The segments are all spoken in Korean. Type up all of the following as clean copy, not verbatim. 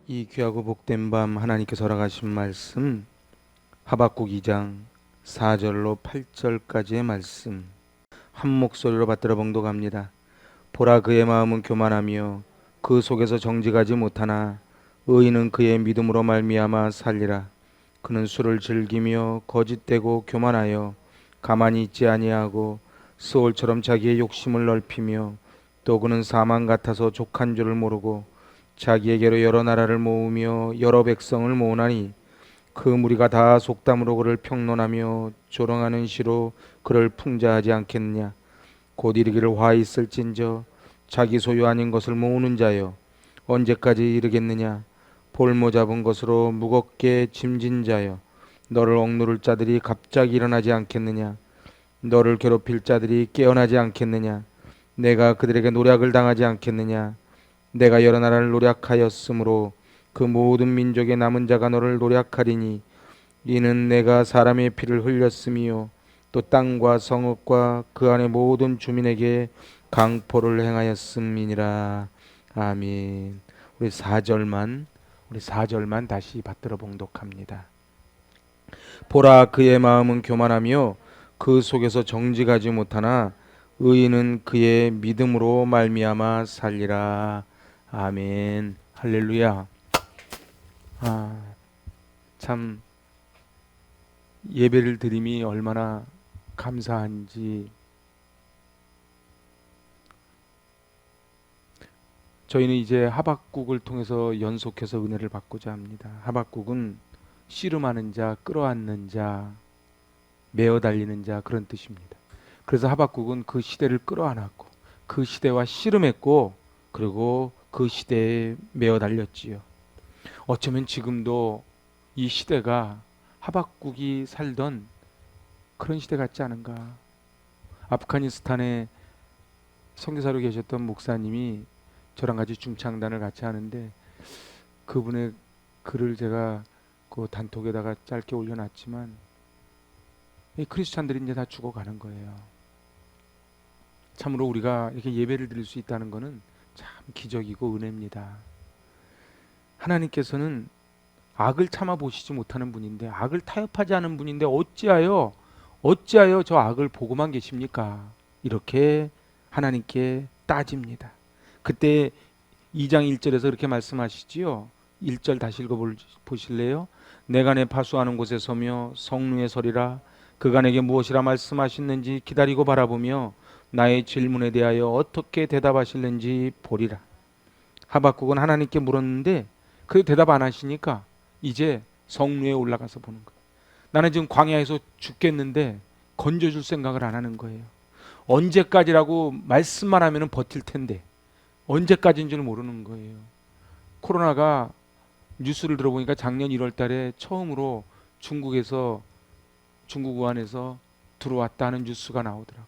이 귀하고 복된 밤 하나님께서 허락하신 말씀 하박국 2장 4절로 8절까지의 말씀 한 목소리로 받들어 봉독합니다. 보라, 그의 마음은 교만하며 그 속에서 정직하지 못하나 의인은 그의 믿음으로 말미암아 살리라. 그는 술을 즐기며 거짓되고 교만하여 가만히 있지 아니하고 스올처럼 자기의 욕심을 넓히며 또 그는 사망 같아서 족한 줄을 모르고 자기에게로 여러 나라를 모으며 여러 백성을 모으나니 그 무리가 다 속담으로 그를 평론하며 조롱하는 시로 그를 풍자하지 않겠느냐. 곧 이르기를 화 있을진저 자기 소유 아닌 것을 모으는 자여 언제까지 이르겠느냐. 볼모 잡은 것으로 무겁게 짐진 자여 너를 억누를 자들이 갑자기 일어나지 않겠느냐. 너를 괴롭힐 자들이 깨어나지 않겠느냐. 내가 그들에게 노략을 당하지 않겠느냐. 내가 여러 나라를 노략하였으므로 그 모든 민족의 남은 자가 너를 노략하리니 이는 내가 사람의 피를 흘렸으며 또 땅과 성읍과 그 안의 모든 주민에게 강포를 행하였음이니라. 아멘. 우리 4절만 다시 받들어 봉독합니다. 보라, 그의 마음은 교만하며 그 속에서 정직하지 못하나 의인은 그의 믿음으로 말미암아 살리라. 아멘. 할렐루야. 참 예배를 드림이 얼마나 감사한지. 저희는 이제 하박국을 통해서 연속해서 은혜를 받고자 합니다. 하박국은 씨름하는 자, 끌어안는 자, 메어 달리는 자, 그런 뜻입니다. 그래서 하박국은 그 시대를 끌어안았고 그 시대와 씨름했고 그리고 그 시대에 메어 달렸지요. 어쩌면 지금도 이 시대가 하박국이 살던 그런 시대 같지 않은가. 아프가니스탄에 선교사로 계셨던 목사님이 저랑 같이 중창단을 같이 하는데 그분의 글을 제가 그 단톡에다가 짧게 올려놨지만 이 크리스찬들이 이제 다 죽어가는 거예요. 참으로 우리가 이렇게 예배를 드릴 수 있다는 것은 참 기적이고 은혜입니다. 하나님께서는 악을 참아 보시지 못하는 분인데, 악을 타협하지 않은 분인데 어찌하여 저 악을 보고만 계십니까? 이렇게 하나님께 따집니다. 그때 2장 1절에서 그렇게 말씀하시지요. 1절 다시 읽어보실래요? 내가 내 파수하는 곳에 서며 성루에 서리라. 그가 내게 무엇이라 말씀하시는지 기다리고 바라보며 나의 질문에 대하여 어떻게 대답하실는지 보리라. 하박국은 하나님께 물었는데 그 대답 안 하시니까 이제 성루에 올라가서 보는 거예요. 나는 지금 광야에서 죽겠는데 건져줄 생각을 안 하는 거예요. 언제까지라고 말씀만 하면 버틸 텐데 언제까지인 줄 모르는 거예요. 코로나가 뉴스를 들어보니까 작년 1월 달에 처음으로 중국 우한에서 들어왔다는 뉴스가 나오더라고요.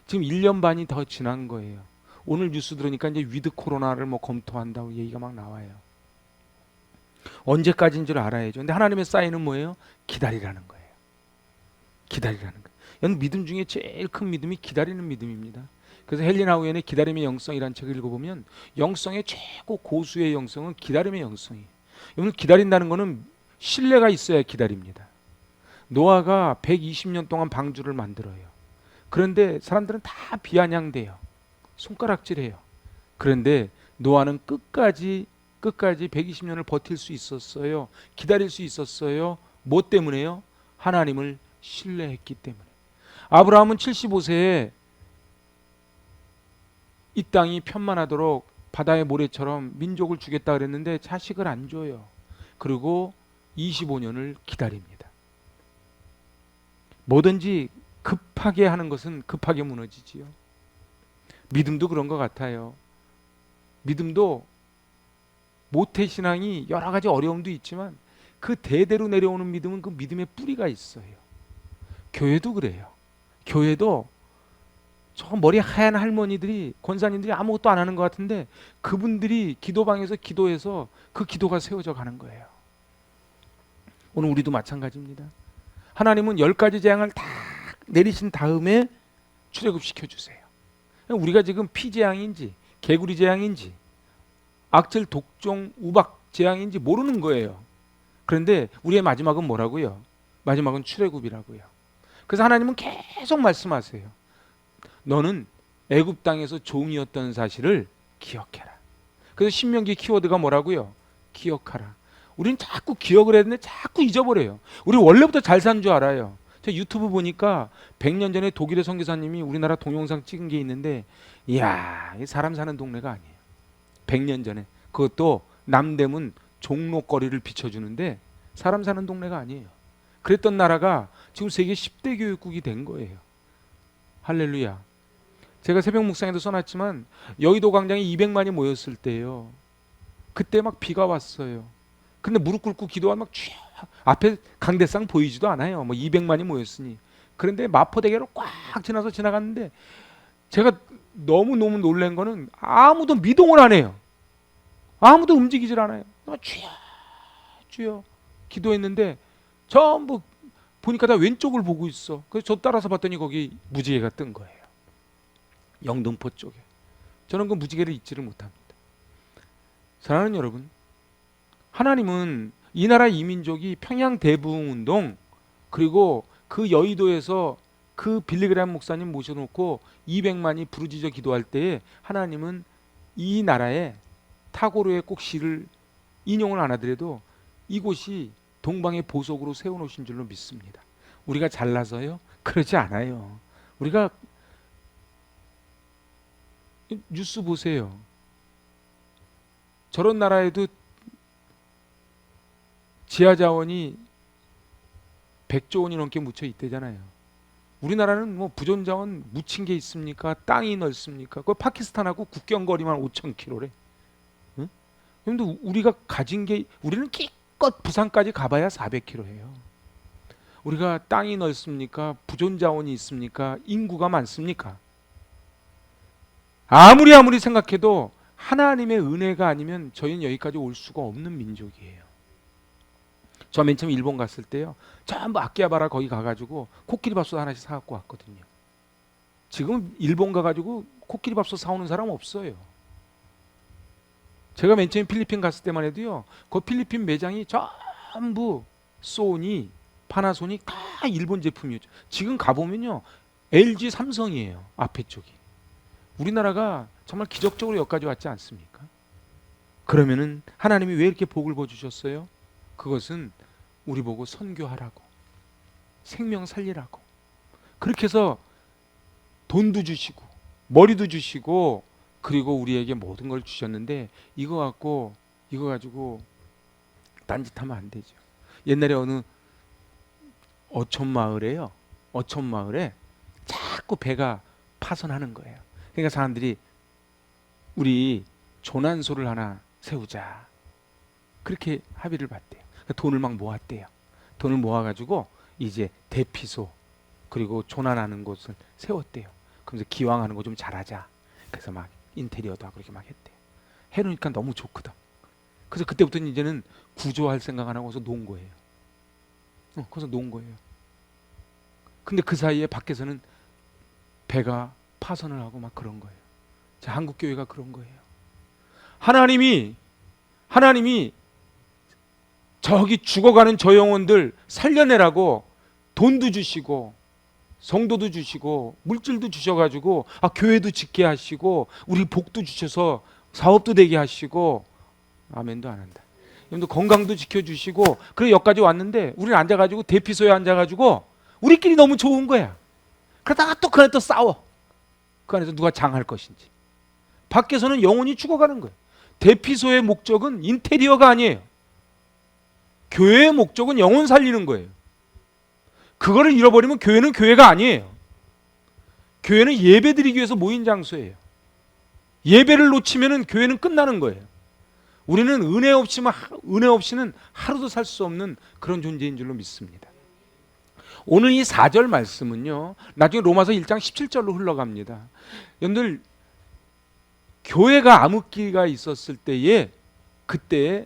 지금 1년 반이 더 지난 거예요. 오늘 뉴스 들으니까 이제 위드 코로나를 뭐 검토한다고 얘기가 막 나와요. 언제까지인 줄 알아야죠. 근데 하나님의 사인은 뭐예요? 기다리라는 거예요. 기다리라는 거예요. 이건 믿음 중에 제일 큰 믿음이 기다리는 믿음입니다. 그래서 헬리나 우엔의 기다림의 영성이라는 책을 읽어보면 영성의 최고 고수의 영성은 기다림의 영성이에요. 여러분, 기다린다는 것은 신뢰가 있어야 기다립니다. 노아가 120년 동안 방주를 만들어요. 그런데 사람들은 다 비아냥대요. 손가락질해요. 그런데 노아는 끝까지 120년을 버틸 수 있었어요. 기다릴 수 있었어요. 뭐 때문에요? 하나님을 신뢰했기 때문에. 아브라함은 75세에 이 땅이 편만하도록 바다의 모래처럼 민족을 주겠다 그랬는데 자식을 안 줘요. 그리고 25년을 기다립니다. 뭐든지 급하게 하는 것은 급하게 무너지지요. 믿음도 그런 것 같아요. 믿음도 모태신앙이 여러 가지 어려움도 있지만 그 대대로 내려오는 믿음은 그 믿음의 뿌리가 있어요. 교회도 그래요. 교회도 저 머리 하얀 할머니들이, 권사님들이 아무것도 안 하는 것 같은데 그분들이 기도방에서 기도해서 그 기도가 세워져 가는 거예요. 오늘 우리도 마찬가지입니다. 하나님은 10가지 재앙을 다 내리신 다음에 출애굽시켜 주세요. 우리가 지금 피재앙인지 개구리 재앙인지 악질 독종 우박 재앙인지 모르는 거예요. 그런데 우리의 마지막은 뭐라고요? 마지막은 출애굽이라고요. 그래서 하나님은 계속 말씀하세요. 너는 애굽 땅에서 종이었던 사실을 기억해라. 그래서 신명기 키워드가 뭐라고요? 기억하라. 우리는 자꾸 기억을 했는데 자꾸 잊어버려요. 우리 원래부터 잘 산 줄 알아요. 저 유튜브 보니까 100년 전에 독일의 선교사님이 우리나라 동영상 찍은 게 있는데, 이야, 사람 사는 동네가 아니에요. 100년 전에. 그것도 남대문 종로거리를 비춰주는데 사람 사는 동네가 아니에요. 그랬던 나라가 지금 세계 10대 교육국이 된 거예요. 할렐루야. 제가 새벽 묵상에도 써놨지만 여의도 광장에 200만이 모였을 때요, 그때 막 비가 왔어요. 근데 무릎 꿇고 기도하면 막 앞에 강대상 보이지도 않아요. 뭐 200만이 모였으니. 그런데 마포대교를 꽉 지나서 지나갔는데 제가 너무너무 놀란 거는 아무도 미동을 안 해요. 아무도 움직이질 않아요. 주여 주여 기도했는데 전부 보니까 다 왼쪽을 보고 있어. 그래서 저 따라서 봤더니 거기 무지개가 뜬 거예요. 영등포 쪽에. 저는 그 무지개를 잊지를 못합니다. 사랑하는 여러분, 하나님은 이 나라 이민족이 평양 대부흥운동, 그리고 그 여의도에서 그 빌리그람 목사님 모셔놓고 200만이 부르짖어 기도할 때에 하나님은 이 나라에 타고르의 꼭 시를 인용을 안 하더라도 이곳이 동방의 보석으로 세워놓으신 줄로 믿습니다. 우리가 잘나서요? 그러지 않아요. 우리가 뉴스 보세요. 저런 나라에도 지하자원이 100조 원이 넘게 묻혀 있대잖아요. 우리나라는 뭐 부존자원 묻힌 게 있습니까? 땅이 넓습니까? 그 파키스탄하고 국경거리만 5,000km래. 응? 그런데 우리가 가진 게, 우리는 기껏 부산까지 가봐야 400km예요. 우리가 땅이 넓습니까? 부존자원이 있습니까? 인구가 많습니까? 아무리 생각해도 하나님의 은혜가 아니면 저희는 여기까지 올 수가 없는 민족이에요. 저 맨 처음 일본 갔을 때요, 전부 아키하바라 거기 가가지고 코끼리밥솥 하나씩 사갖고 왔거든요. 지금 일본 가가지고 코끼리밥솥 사오는 사람 없어요. 제가 맨 처음 필리핀 갔을 때만 해도요, 그 필리핀 매장이 전부 소니, 파나소닉 다 일본 제품이었죠. 지금 가보면요, LG, 삼성이에요. 앞에 쪽이. 우리나라가 정말 기적적으로 여기까지 왔지 않습니까? 그러면은 하나님이 왜 이렇게 복을 부어주셨어요? 그것은 우리 보고 선교하라고, 생명 살리라고. 그렇게 해서 돈도 주시고 머리도 주시고 그리고 우리에게 모든 걸 주셨는데 이거 가지고 딴짓하면 안 되죠. 옛날에 어느 어촌 마을에 자꾸 배가 파손하는 거예요. 그러니까 사람들이 우리 조난소를 하나 세우자, 그렇게 합의를 봤대요. 그러니까 돈을 막 모았대요. 돈을 모아가지고 이제 대피소 그리고 조난하는 곳을 세웠대요. 그러면서 기왕하는 거 좀 잘하자. 그래서 막 인테리어도 하고 그렇게 막 했대요. 해놓으니까 너무 좋거든. 그래서 그때부터는 이제는 구조할 생각 안 하고 거기서 놓은 거예요. 거기서 놓은 거예요. 근데 그 사이에 밖에서는 배가 파손을 하고 막 그런 거예요. 자, 한국 교회가 그런 거예요. 하나님이 저기 죽어가는 저 영혼들 살려내라고 돈도 주시고 성도도 주시고 물질도 주셔가지고 교회도 짓게 하시고 우리 복도 주셔서 사업도 되게 하시고, 아멘도 안 한다. 여러분들 건강도 지켜주시고, 그래 여기까지 왔는데 우리는 앉아가지고 대피소에 앉아가지고 우리끼리 너무 좋은 거야. 그러다가 또 그 안에 또 싸워. 그 안에서 누가 장할 것인지. 밖에서는 영혼이 죽어가는 거예요. 대피소의 목적은 인테리어가 아니에요. 교회의 목적은 영혼 살리는 거예요. 그거를 잃어버리면 교회는 교회가 아니에요. 교회는 예배 드리기 위해서 모인 장소예요. 예배를 놓치면 교회는 끝나는 거예요. 우리는 은혜 없이는 하루도 살 수 없는 그런 존재인 줄로 믿습니다. 오늘 이 4절 말씀은요, 나중에 로마서 1장 17절로 흘러갑니다. 여러분들, 교회가 암흑기가 있었을 때에 그때에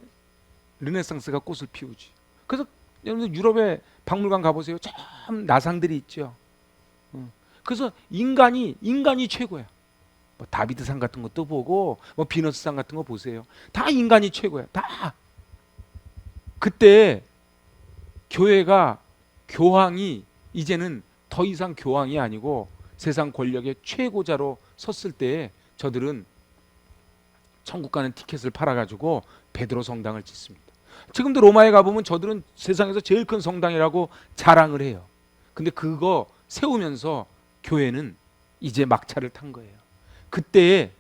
르네상스가 꽃을 피우지. 그래서 여러분들 유럽에 박물관 가보세요. 참 나상들이 있죠. 그래서 인간이 최고야. 뭐 다비드상 같은 것도 보고 뭐 비너스상 같은 거 보세요. 다 인간이 최고야. 다 그때 교회가 교황이 이제는 더 이상 교황이 아니고 세상 권력의 최고자로 섰을 때에 저들은 천국 가는 티켓을 팔아가지고 베드로 성당을 짓습니다. 지금도 로마에 가보면 저들은 세상에서 제일 큰 성당이라고 자랑을 해요. 근데 그거 세우면서 교회는 이제 막차를 탄 거예요. 그때에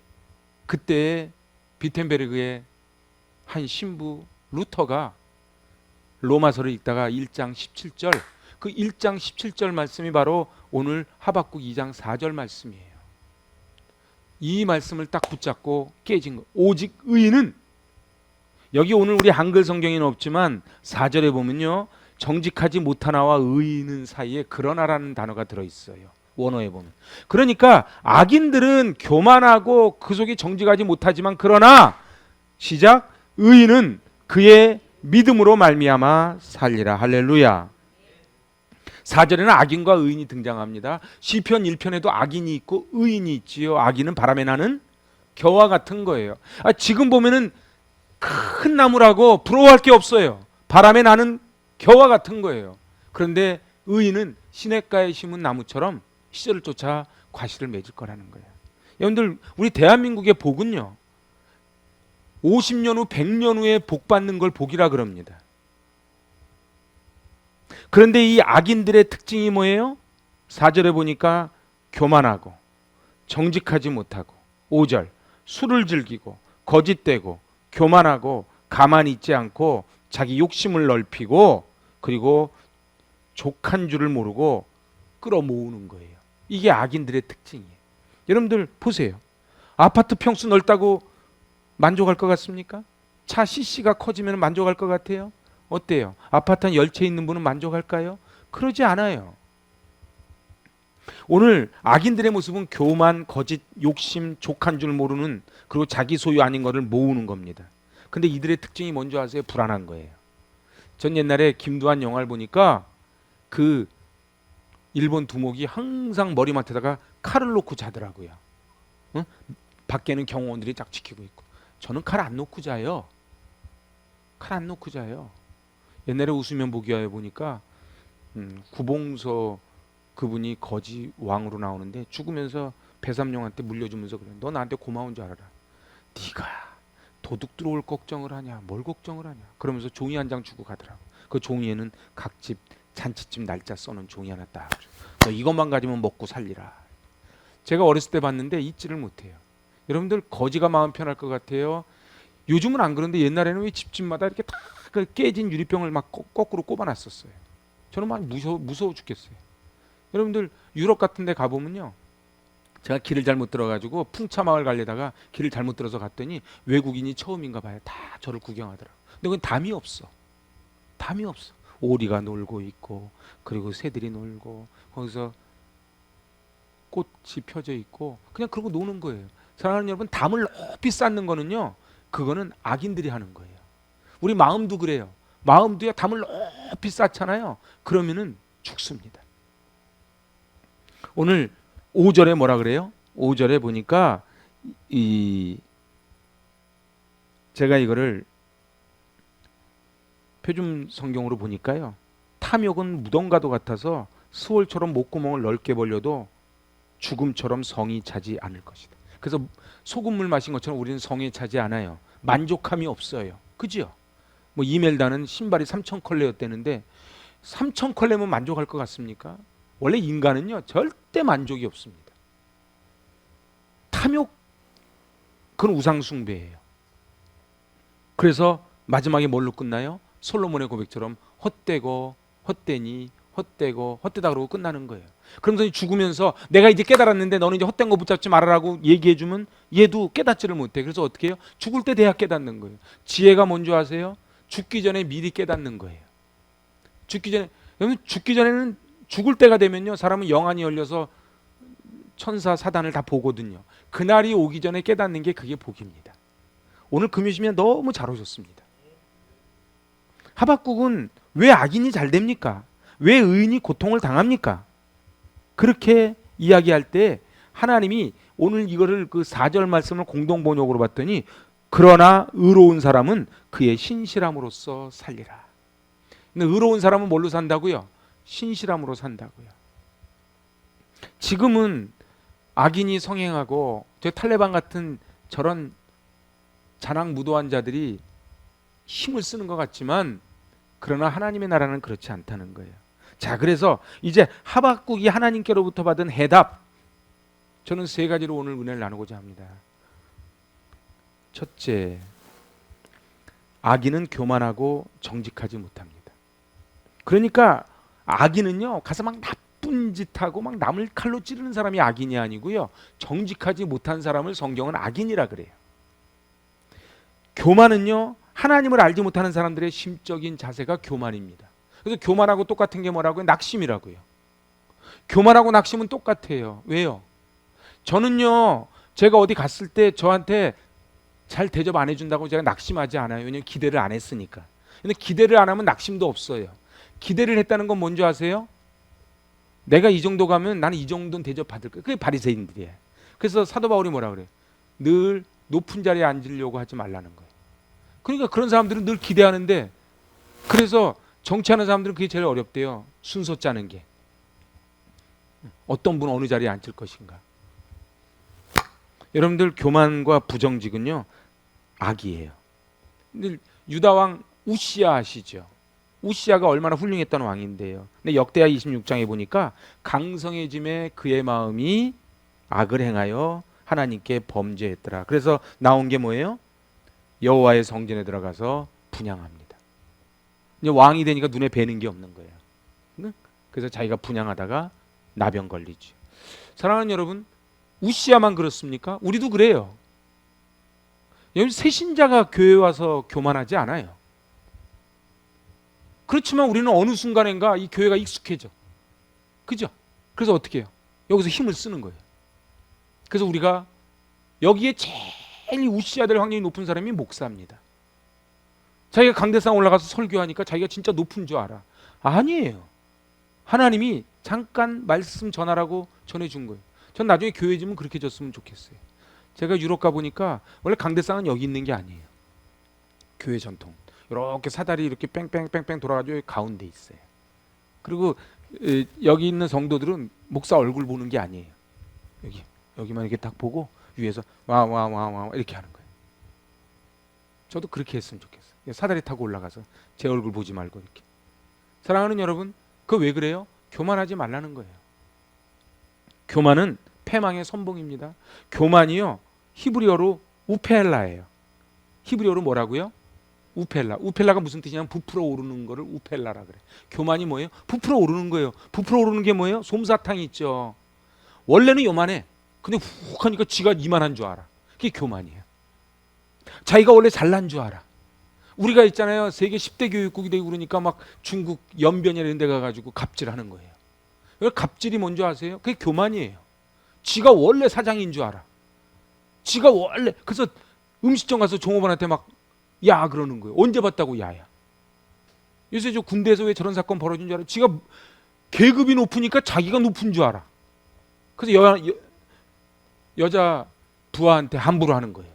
비텐베르그의 한 신부 루터가 로마서를 읽다가 1장 17절, 그 1장 17절 말씀이 바로 오늘 하박국 2장 4절 말씀이에요. 이 말씀을 딱 붙잡고 깨진 거. 오직 의인은, 여기 오늘 우리 한글 성경에는 없지만 4절에 보면요, 정직하지 못하나와 의인은 사이에 그러나라는 단어가 들어있어요. 원어에 보면. 그러니까 악인들은 교만하고 그 속에 정직하지 못하지만 그러나 시작, 의인은 그의 믿음으로 말미암아 살리라. 할렐루야. 4절에는 악인과 의인이 등장합니다. 시편 1편에도 악인이 있고 의인이 있지요. 악인은 바람에 나는 겨와 같은 거예요. 지금 보면은 큰 나무라고 부러워할 게 없어요. 바람에 나는 겨와 같은 거예요. 그런데 의인은 시냇가에 심은 나무처럼 시절을 쫓아 과실을 맺을 거라는 거예요. 여러분들, 우리 대한민국의 복은요, 50년 후 100년 후에 복 받는 걸 복이라 그럽니다. 그런데 이 악인들의 특징이 뭐예요? 4절에 보니까 교만하고 정직하지 못하고, 5절 술을 즐기고 거짓되고 교만하고 가만히 있지 않고 자기 욕심을 넓히고, 그리고 족한 줄을 모르고 끌어모으는 거예요. 이게 악인들의 특징이에요. 여러분들 보세요. 아파트 평수 넓다고 만족할 것 같습니까? 차 CC가 커지면 만족할 것 같아요? 어때요? 아파트 한 10채 있는 분은 만족할까요? 그러지 않아요. 오늘 악인들의 모습은 교만, 거짓, 욕심, 족한 줄 모르는, 그리고 자기 소유 아닌 것을 모으는 겁니다. 근데 이들의 특징이 뭔지 아세요? 불안한 거예요. 전 옛날에 김두한 영화를 보니까 그 일본 두목이 항상 머리맡에다가 칼을 놓고 자더라고요. 응? 밖에는 경호원들이 쫙 지키고 있고. 저는 칼 안 놓고 자요. 칼 안 놓고 자요. 옛날에 웃으면 보기와에 보니까 구봉서 그분이 거지 왕으로 나오는데 죽으면서 배삼룡한테 물려주면서 그래. 너 나한테 고마운 줄 알아라. 네가 도둑 들어올 걱정을 하냐, 뭘 걱정을 하냐. 그러면서 종이 한 장 주고 가더라고. 그 종이에는 각 집 잔치집 날짜 써놓은 종이 하나 딱. 너 이것만 가지면 먹고 살리라. 제가 어렸을 때 봤는데 잊지를 못해요. 여러분들, 거지가 마음 편할 것 같아요? 요즘은 안 그런데 옛날에는 왜 집집마다 이렇게 다 깨진 유리병을 막 거꾸로 꼽아놨었어요. 저는 막 무서워 죽겠어요. 여러분들, 유럽 같은 데 가보면요, 제가 길을 잘못 들어가지고 풍차마을 가려다가 길을 잘못 들어서 갔더니 외국인이 처음인가 봐요. 다 저를 구경하더라고요. 근데 그건 담이 없어. 담이 없어. 오리가 놀고 있고, 그리고 새들이 놀고, 거기서 꽃이 펴져 있고, 그냥 그러고 노는 거예요. 사랑하는 여러분, 담을 높이 쌓는 거는요, 그거는 악인들이 하는 거예요. 우리 마음도 그래요. 마음도요, 담을 높이 쌓잖아요. 그러면은 죽습니다. 오늘 5절에 뭐라 그래요? 5절에 보니까 제가 이거를 표준 성경으로 보니까요, 탐욕은 무덤과도 같아서 수월처럼 목구멍을 넓게 벌려도 죽음처럼 성이 차지 않을 것이다. 그래서 소금물 마신 것처럼 우리는 성에 차지 않아요. 만족함이 없어요. 그죠? 뭐 이멜다는 신발이 3,000컬레였다는데 3,000컬레면 만족할 것 같습니까? 원래 인간은요, 절대 만족이 없습니다. 탐욕, 그건 우상숭배예요. 그래서 마지막에 뭘로 끝나요? 솔로몬의 고백처럼 헛되고 헛되니 헛되고 헛되다 그러고 끝나는 거예요. 그러면서 죽으면서 내가 이제 깨달았는데 너는 이제 헛된 거 붙잡지 말아라고 얘기해주면 얘도 깨닫지를 못해. 그래서 어떻게 해요? 죽을 때 돼야 깨닫는 거예요. 지혜가 뭔지 아세요? 죽기 전에 미리 깨닫는 거예요. 죽기 전에, 여러분, 죽기 전에는, 죽을 때가 되면요, 사람은 영안이 열려서 천사 사단을 다 보거든요. 그날이 오기 전에 깨닫는 게 그게 복입니다. 오늘 금요시면 너무 잘 오셨습니다. 하박국은 왜 악인이 잘 됩니까? 왜 의인이 고통을 당합니까? 그렇게 이야기할 때 하나님이 오늘 이거를 그 4절 말씀을 공동 번역으로 봤더니, 그러나 의로운 사람은 그의 신실함으로써 살리라. 근데 의로운 사람은 뭘로 산다고요? 신실함으로 산다고요. 지금은 악인이 성행하고 저 탈레반 같은 저런 잔악무도한 자들이 힘을 쓰는 것 같지만 그러나 하나님의 나라는 그렇지 않다는 거예요. 자, 그래서 이제 하박국이 하나님께로부터 받은 해답, 저는 세 가지로 오늘 은혜를 나누고자 합니다. 첫째, 악인은 교만하고 정직하지 못합니다. 그러니까 악인은요, 가서 막 나쁜 짓하고 막 남을 칼로 찌르는 사람이 악인이 아니고요, 정직하지 못한 사람을 성경은 악인이라 그래요. 교만은요, 하나님을 알지 못하는 사람들의 심적인 자세가 교만입니다. 그래서 교만하고 똑같은 게 뭐라고요? 낙심이라고요. 교만하고 낙심은 똑같아요. 왜요? 저는요, 제가 어디 갔을 때 저한테 잘 대접 안 해준다고 제가 낙심하지 않아요. 왜냐하면 기대를 안 했으니까. 근데 기대를 안 하면 낙심도 없어요. 기대를 했다는 건 뭔지 아세요? 내가 이 정도 가면 나는 이 정도는 대접 받을 거야. 그게 바리새인들이에요. 그래서 사도 바울이 뭐라 그래요? 늘 높은 자리에 앉으려고 하지 말라는 거예요. 그러니까 그런 사람들은 늘 기대하는데, 그래서 정치하는 사람들은 그게 제일 어렵대요. 순서 짜는 게. 어떤 분 어느 자리에 앉을 것인가. 여러분들, 교만과 부정직은요, 악이에요. 근데 유다 왕 우시야 아시죠? 우시야가 얼마나 훌륭했던 왕인데요. 근데 역대하 26장에 보니까 강성해짐에 그의 마음이 악을 행하여 하나님께 범죄했더라. 그래서 나온 게 뭐예요? 여호와의 성전에 들어가서 분향합니다. 이제 왕이 되니까 눈에 뵈는 게 없는 거예요. 그래서 자기가 분향하다가 나병 걸리죠. 사랑하는 여러분, 우시야만 그렇습니까? 우리도 그래요. 여러분, 새신자가 교회 와서 교만하지 않아요. 그렇지만 우리는 어느 순간인가 이 교회가 익숙해져. 그죠? 그래서 어떻게 해요? 여기서 힘을 쓰는 거예요. 그래서 우리가 여기에 제일 우시야 될 확률이 높은 사람이 목사입니다. 자기가 강대상 올라가서 설교하니까 자기가 진짜 높은 줄 알아. 아니에요. 하나님이 잠깐 말씀 전하라고 전해준 거예요. 전 나중에 교회 지면 그렇게 졌으면 좋겠어요. 제가 유럽 가보니까 원래 강대상은 여기 있는 게 아니에요. 교회 전통. 이렇게 사다리 이렇게 뺑뺑뺑뺑 돌아가지고 가운데 있어요. 그리고 여기 있는 성도들은 목사 얼굴 보는 게 아니에요. 여기만 이렇게 딱 보고 위에서 와 이렇게 하는 거예요. 저도 그렇게 했으면 좋겠어요. 사다리 타고 올라가서 제 얼굴 보지 말고 이렇게. 사랑하는 여러분, 그거 왜 그래요? 교만하지 말라는 거예요. 교만은 패망의 선봉입니다. 교만이요, 히브리어로 우펠라예요. 히브리어로 뭐라고요? 우펠라. 우펠라가 무슨 뜻이냐면 부풀어 오르는 거를 우펠라라 그래. 교만이 뭐예요? 부풀어 오르는 거예요. 부풀어 오르는 게 뭐예요? 솜사탕 있죠. 원래는 요만해. 근데 훅 하니까 지가 이만한 줄 알아. 그게 교만이에요. 자기가 원래 잘난 줄 알아. 우리가 있잖아요, 세계 10대 교육국이 되고 그러니까 막 중국 연변 이런 데 가가지고 갑질하는 거예요. 갑질이 뭔지 아세요? 그게 교만이에요. 지가 원래 사장인 줄 알아. 지가 원래. 그래서 음식점 가서 종업원한테 막 야 그러는 거예요. 언제 봤다고 야야. 요새 저 군대에서 왜 저런 사건 벌어진 줄 알아? 지가 계급이 높으니까 자기가 높은 줄 알아. 그래서 여자 부하한테 함부로 하는 거예요.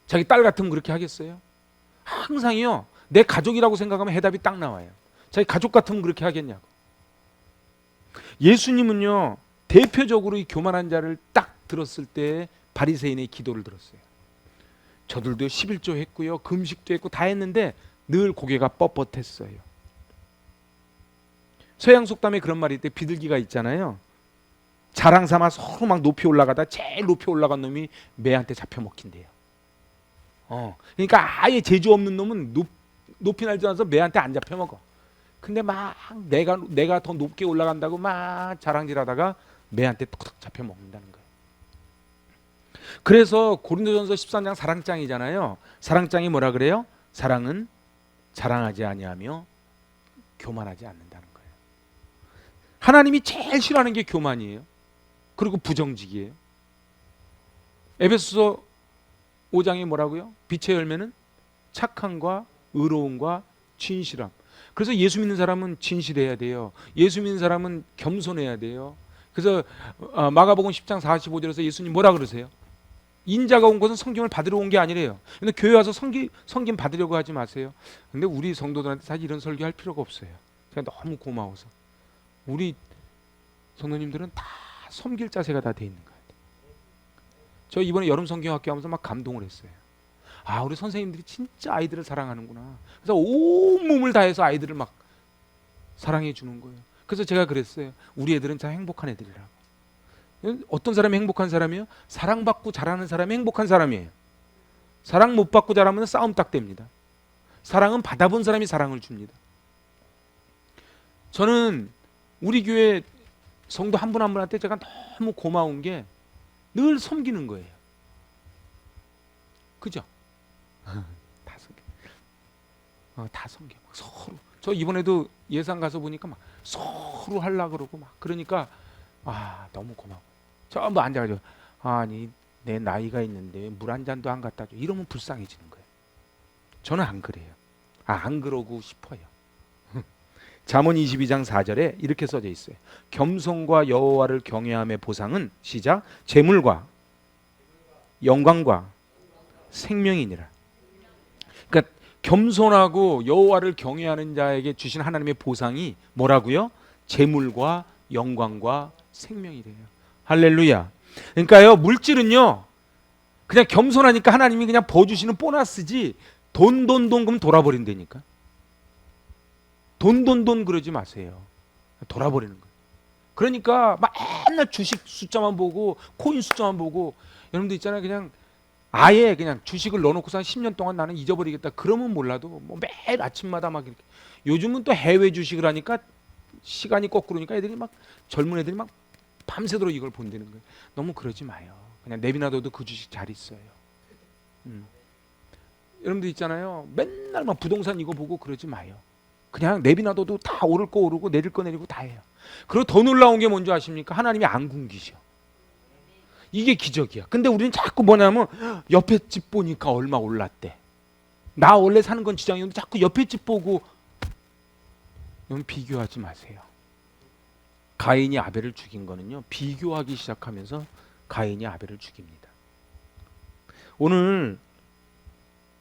자기 딸 같으면 그렇게 하겠어요? 항상요, 내 가족이라고 생각하면 해답이 딱 나와요. 자기 가족 같으면 그렇게 하겠냐고. 예수님은요, 대표적으로 이 교만한 자를 딱 들었을 때 바리새인의 기도를 들었어요. 저들도 11조 했고요, 금식도 했고 다 했는데 늘 고개가 뻣뻣했어요. 서양 속담에 그런 말이 있대. 비둘기가 있잖아요, 자랑 삼아 서로 막 높이 올라가다 제일 높이 올라간 놈이 매한테 잡혀 먹힌대요. 그러니까 아예 재주 없는 놈은 높이 날지 않아서 매한테 안 잡혀 먹어. 근데 막 내가 더 높게 올라간다고 막 자랑질하다가 매한테 톡톡 잡혀 먹는다는 거예요. 그래서 고린도전서 13장 사랑장이잖아요. 사랑장이 뭐라 그래요? 사랑은 자랑하지 아니하며 교만하지 않는다는 거예요. 하나님이 제일 싫어하는 게 교만이에요. 그리고 부정직이에요. 에베소서 5장이 뭐라고요? 빛의 열매는 착함과 의로움과 진실함. 그래서 예수 믿는 사람은 진실해야 돼요. 예수 믿는 사람은 겸손해야 돼요. 그래서 마가복음 10장 45절에서 예수님 뭐라 그러세요? 인자가 온 것은 성경을 받으러 온 게 아니래요. 근데 교회 와서 성김 받으려고 하지 마세요. 근데 우리 성도들한테 사실 이런 설교할 필요가 없어요. 제가 너무 고마워서 우리 성도님들은 다 섬길 자세가 다 돼 있는 거예요. 저 이번에 여름 성경학교 하면서 막 감동을 했어요. 아, 우리 선생님들이 진짜 아이들을 사랑하는구나. 그래서 온 몸을 다해서 아이들을 막 사랑해 주는 거예요. 그래서 제가 그랬어요. 우리 애들은 참 행복한 애들이라고. 어떤 사람이 행복한 사람이에요? 사랑받고 자라는 사람이 행복한 사람이에요. 사랑 못 받고 자라면 싸움 딱 됩니다. 사랑은 받아본 사람이 사랑을 줍니다. 저는 우리 교회 성도 한 분 한 분한테 제가 너무 고마운 게 늘 섬기는 거예요. 그죠? 다 섬겨. 다 섬겨. 막 서로. 저 이번에도 예산 가서 보니까 막 서로 하려고 그러고 막 그러니까 너무 고마워. 전부 앉아가지고 아니 내 나이가 있는데 물 한 잔도 안 갖다 줘. 이러면 불쌍해지는 거예요. 저는 안 그래요. 안 그러고 싶어요. 잠언 22장 4절에 이렇게 써져 있어요. 겸손과 여호와를 경외함의 보상은 시작 재물과 영광과 생명이니라. 그러니까 겸손하고 여호와를 경외하는 자에게 주신 하나님의 보상이 뭐라고요? 재물과 영광과 생명이래요. 할렐루야. 그러니까요, 물질은요 그냥 겸손하니까 하나님이 그냥 버주시는 보너스지 돈 그럼 돌아버린다니까. 돈 그러지 마세요. 돌아버리는 거예요. 그러니까 막 맨날 주식 숫자만 보고 코인 숫자만 보고 여러분들 있잖아요. 그냥 아예 그냥 주식을 넣어놓고서 한 10년 동안 나는 잊어버리겠다. 그러면 몰라도 뭐 매일 아침마다 막 이렇게. 요즘은 또 해외 주식을 하니까 시간이 거꾸로니까 애들이 막 젊은 애들이 막 밤새도록 이걸 본다는 거예요. 너무 그러지 마요. 그냥 내비놔둬도 그 주식 잘 있어요. 여러분들 있잖아요. 맨날 막 부동산 이거 보고 그러지 마요. 그냥 내비놔둬도 다 오를 거 오르고 내릴 거 내리고 다 해요. 그리고 더 놀라운 게 뭔지 아십니까? 하나님이 안 굶기셔. 이게 기적이야. 근데 우리는 자꾸 뭐냐면 옆에 집 보니까 얼마 올랐대. 나 원래 사는 건 지장이었는데 자꾸 옆에 집 보고. 여러분 비교하지 마세요. 가인이 아벨을 죽인 거는요, 비교하기 시작하면서 가인이 아벨을 죽입니다. 오늘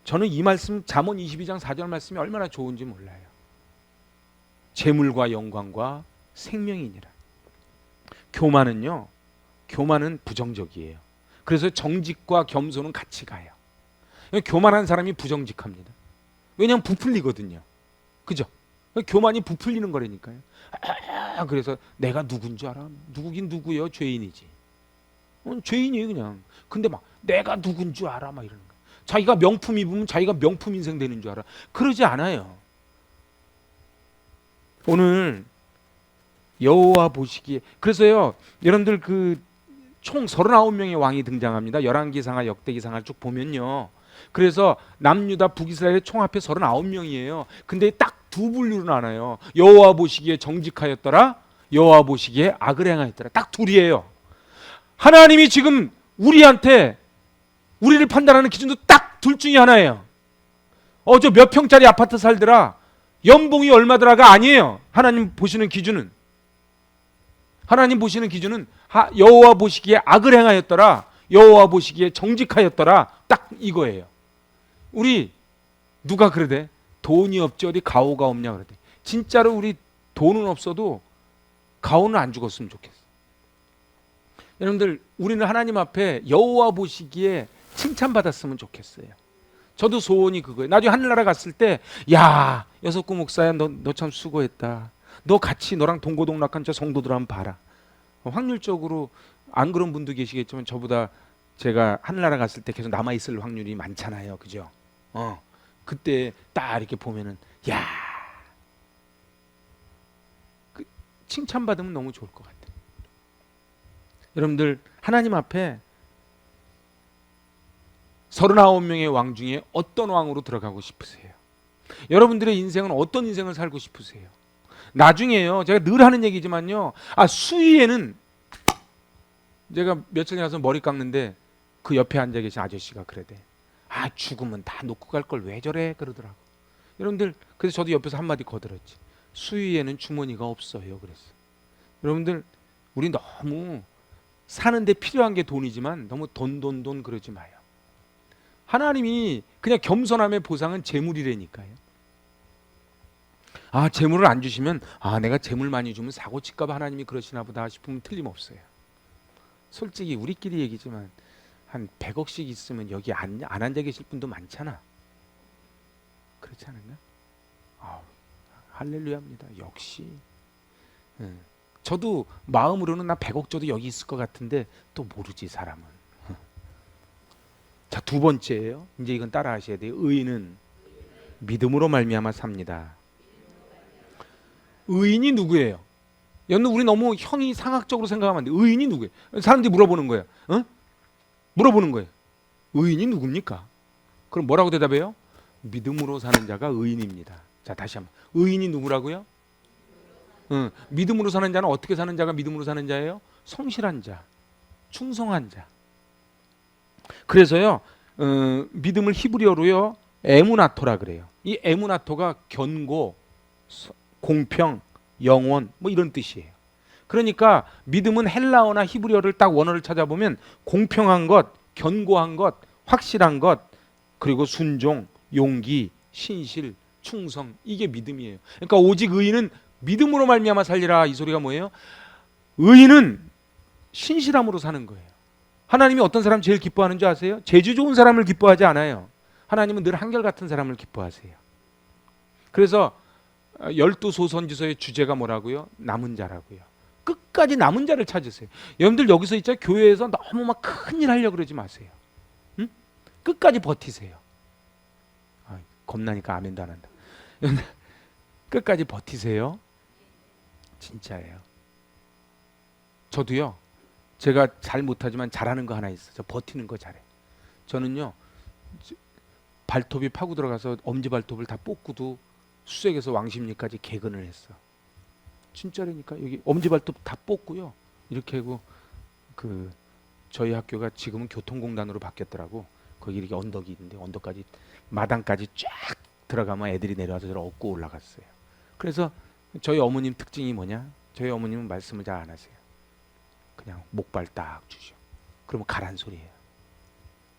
저는 이 말씀 잠언 22장 4절 말씀이 얼마나 좋은지 몰라요. 재물과 영광과 생명이니라. 교만은 부정적이에요. 그래서 정직과 겸손은 같이 가요. 교만한 사람이 부정직합니다. 왜냐하면 부풀리거든요. 그죠? 교만이 부풀리는 거라니까요. 그래서 내가 누군 줄 알아? 누구긴 누구예요? 죄인이지. 죄인이에요 그냥. 근데 막 내가 누군 줄 알아? 막 이러는 거야. 자기가 명품 입으면 자기가 명품 인생 되는 줄 알아. 그러지 않아요. 오늘 여호와 보시기에 그래서요 여러분들 그 총 39명의 왕이 등장합니다. 열왕기상하 역대기상하를 쭉 보면요. 그래서 남유다 북이스라엘의 총 합해 39명이에요. 근데 딱 두 분류로 나눠요. 여호와 보시기에 정직하였더라. 여호와 보시기에 악을 행하였더라. 딱 둘이에요. 하나님이 지금 우리한테 우리를 판단하는 기준도 딱 둘 중에 하나예요. 저 몇 평짜리 아파트 살더라. 연봉이 얼마더라가 아니에요. 하나님 보시는 기준은 여호와 보시기에 악을 행하였더라. 여호와 보시기에 정직하였더라. 딱 이거예요. 우리 누가 그러대? 돈이 없지 어디 가오가 없냐 그러대. 진짜로 우리 돈은 없어도 가오는 안 죽었으면 좋겠어. 여러분들 우리는 하나님 앞에 여호와 보시기에 칭찬받았으면 좋겠어요. 저도 소원이 그거예요. 나중에 하늘나라 갔을 때 야 여석구 목사야 너 참 수고했다. 너 같이 너랑 동고동락한 저 성도들 한번 봐라. 확률적으로 안 그런 분도 계시겠지만 저보다 제가 하늘나라 갔을 때 계속 남아있을 확률이 많잖아요. 그죠? 그때 딱 이렇게 보면은 야 칭찬받으면 너무 좋을 것 같아요. 여러분들 하나님 앞에 39명의 왕 중에 어떤 왕으로 들어가고 싶으세요? 여러분들의 인생은 어떤 인생을 살고 싶으세요? 나중에요. 제가 늘 하는 얘기지만요. 수위에는 제가 며칠 전에 가서 머리 깎는데 그 옆에 앉아 계신 아저씨가 그러대. 죽으면 다 놓고 갈 걸 왜 저래 그러더라고. 여러분들 그래서 저도 옆에서 한마디 거들었지. 수위에는 주머니가 없어요. 그랬어. 여러분들 우리 너무 사는데 필요한 게 돈이지만 너무 돈 그러지 마요. 하나님이 그냥 겸손함의 보상은 재물이라니까요. 아, 재물을 안 주시면 내가 재물 많이 주면 사고 칠까 봐 하나님이 그러시나 보다 싶으면 틀림없어요. 솔직히 우리끼리 얘기지만 한 100억씩 있으면 여기 안 앉아 계실 분도 많잖아. 그렇지 않은가? 할렐루야입니다. 역시. 저도 마음으로는 나 100억 줘도 여기 있을 것 같은데 또 모르지 사람은. 자, 두 번째예요. 이제 이건 따라 하셔야 돼요. 의인은 믿음으로 말미암아 삽니다. 의인이 누구예요? 우리 너무 형이 상학적으로 생각하면 안 돼. 의인이 누구예요? 사람들이 물어보는 거예요. 물어보는 거예요. 의인이 누굽니까? 그럼 뭐라고 대답해요? 믿음으로 사는 자가 의인입니다. 자, 다시 한번. 의인이 누구라고요? 믿음으로 사는 자는 어떻게 사는 자가 믿음으로 사는 자예요? 성실한 자, 충성한 자. 그래서요, 믿음을 히브리어로요 에무나토라 그래요. 이 에무나토가 견고, 공평, 영원 뭐 이런 뜻이에요. 그러니까 믿음은 헬라어나 히브리어를 딱 원어를 찾아보면 공평한 것, 견고한 것, 확실한 것, 그리고 순종, 용기, 신실, 충성, 이게 믿음이에요. 그러니까 오직 의인은 믿음으로 말미암아 살리라, 이 소리가 뭐예요? 의인은 신실함으로 사는 거예요. 하나님이 어떤 사람 제일 기뻐하는 줄 아세요? 재주 좋은 사람을 기뻐하지 않아요. 하나님은 늘 한결같은 사람을 기뻐하세요. 그래서 12소 선지서의 주제가 뭐라고요? 남은 자라고요. 끝까지 남은 자를 찾으세요. 여러분들 여기서 있자 교회에서 너무 막 큰일 하려고 그러지 마세요. 응? 끝까지 버티세요. 겁나니까 아멘도 안 한다. 끝까지 버티세요. 진짜예요. 저도요. 제가 잘 못하지만 잘하는 거 하나 있어요. 저 버티는 거 잘해. 저는요. 발톱이 파고 들어가서 엄지발톱을 다 뽑고도 수색에서 왕십리까지 개근을 했어. 진짜라니까. 여기 엄지발톱 다 뽑고요. 이렇게 하고 저희 학교가 지금은 교통공단으로 바뀌었더라고. 거기 이렇게 언덕이 있는데 언덕까지 마당까지 쫙 들어가면 애들이 내려와서 저를 업고 올라갔어요. 그래서 저희 어머님 특징이 뭐냐? 저희 어머님은 말씀을 잘 안 하세요. 그냥 목발 딱 주셔. 그러면 가란 소리예요.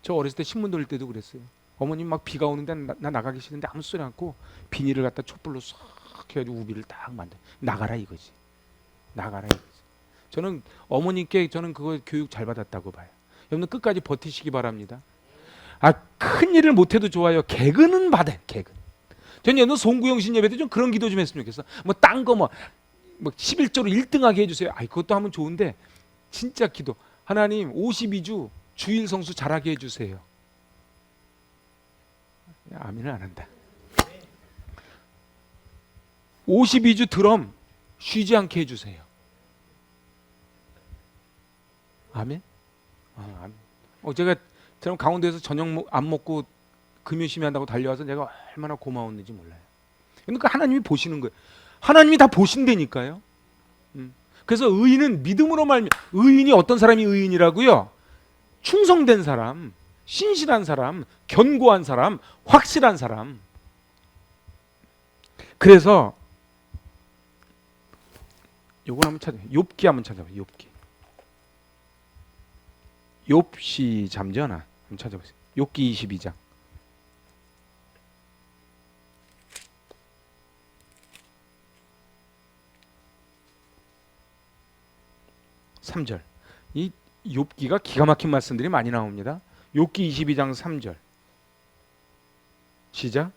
저 어렸을 때 신문 돌릴 때도 그랬어요. 어머님 막 비가 오는데 나 나가기 싫은데 아무 소리 않고 비닐을 갖다 촛불로 싹 해가지고 우비를 딱 만들어. 나가라 이거지. 나가라 이거지. 저는 어머니께 저는 그거 교육 잘 받았다고 봐요. 여러분 끝까지 버티시기 바랍니다. 큰 일을 못해도 좋아요. 개근은 받아요. 개근. 전 옛날 송구영신 예배 때 좀 그런 기도 좀 했으면 좋겠어. 뭐 딴 거 뭐 11조로 1등하게 해주세요. 그것도 하면 좋은데 진짜 기도. 하나님 52주 주일 성수 잘하게 해주세요. 아멘을 안 한다. 52주 드럼 쉬지 않게 해주세요. 아멘? 아멘. 제가 강원도에서 저녁 안 먹고 금요심이 한다고 달려와서 내가 얼마나 고마웠는지 몰라요. 그러니까 하나님이 보시는 거예요. 하나님이 다 보신다니까요. 그래서 의인은 믿음으로 의인이 어떤 사람이 의인이라고요? 충성된 사람, 신실한 사람, 견고한 사람, 확실한 사람. 그래서 요걸 한번 찾아요. 욥기 한번 찾아봐요. 욥시 잠전하 한번 찾아보세요. 욥기 22장. (3절) 이 욥기가 기가 막힌 말씀들이 많이 나옵니다. 욥기 22장 3절 시작.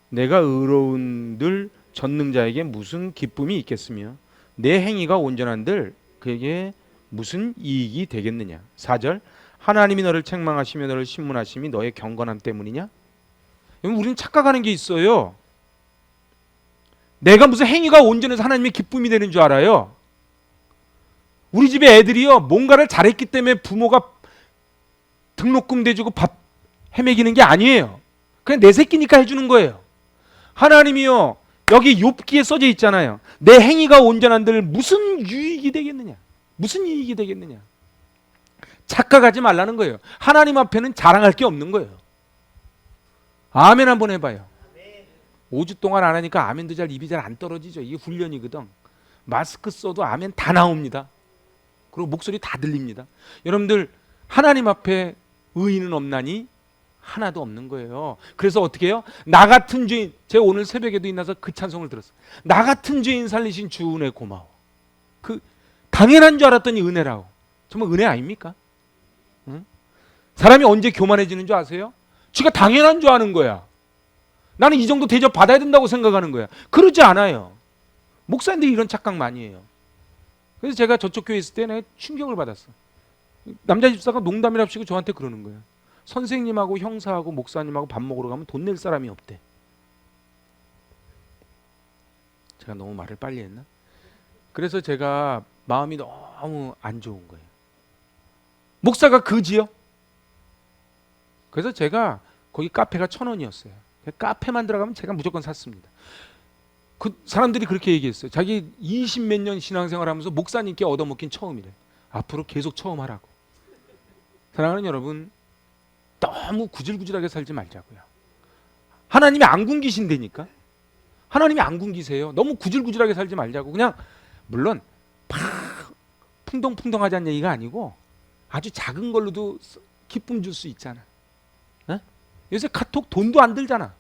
내가 의로운들 전능자에게 무슨 기쁨이 있겠으며 내 행위가 온전한들 그에게 무슨 이익이 되겠느냐. 4절 하나님이 너를 책망하시며 너를 신문하심이 너의 경건함 때문이냐. 우리는 착각하는 게 있어요. 내가 무슨 행위가 온전해서 하나님의 기쁨이 되는 줄 알아요. 우리 집에 애들이요 뭔가를 잘했기 때문에 부모가 등록금 대주고 밥 헤매기는 게 아니에요. 그냥 내 새끼니까 해주는 거예요. 하나님이요 여기 욥기에 써져 있잖아요. 내 행위가 온전한들 무슨 유익이 되겠느냐. 무슨 이익이 되겠느냐. 착각하지 말라는 거예요. 하나님 앞에는 자랑할 게 없는 거예요. 아멘 한번 해봐요. 5주 동안 안 하니까 아멘도 입이 잘 안 떨어지죠. 이게 훈련이거든. 마스크 써도 아멘 다 나옵니다. 그리고 목소리 다 들립니다. 여러분들 하나님 앞에 의인은 없나니 하나도 없는 거예요. 그래서 어떻게 해요? 나 같은 죄인, 제가 오늘 새벽에도 일어나서 그 찬송을 들었어요. 나 같은 죄인 살리신 주 은혜 고마워. 그 당연한 줄 알았더니 은혜라고. 정말 은혜 아닙니까? 응? 사람이 언제 교만해지는 줄 아세요? 지가 당연한 줄 아는 거야. 나는 이 정도 대접 받아야 된다고 생각하는 거야. 그러지 않아요. 목사님들이 이런 착각 많이 해요. 그래서 제가 저쪽 교회 있을 때 내가 충격을 받았어. 남자 집사가 농담이랍시고 저한테 그러는 거예요. 선생님하고 형사하고 목사님하고 밥 먹으러 가면 돈 낼 사람이 없대. 제가 너무 말을 빨리 했나? 그래서 제가 마음이 너무 안 좋은 거예요. 목사가 그지요? 그래서 제가 거기 카페가 1,000원이었어요. 카페만 들어가면 제가 무조건 샀습니다. 그 사람들이 그렇게 얘기했어요. 자기 20몇 년 신앙생활하면서 목사님께 얻어먹긴 처음이래. 앞으로 계속 처음 하라고. 사랑하는 여러분, 너무 구질구질하게 살지 말자고요. 하나님이 안 굶기신다니까. 하나님이 안 굶기세요. 너무 구질구질하게 살지 말자고. 그냥 물론 팍 풍덩풍덩하자는 얘기가 아니고 아주 작은 걸로도 기쁨 줄 수 있잖아. 에? 요새 카톡 돈도 안 들잖아.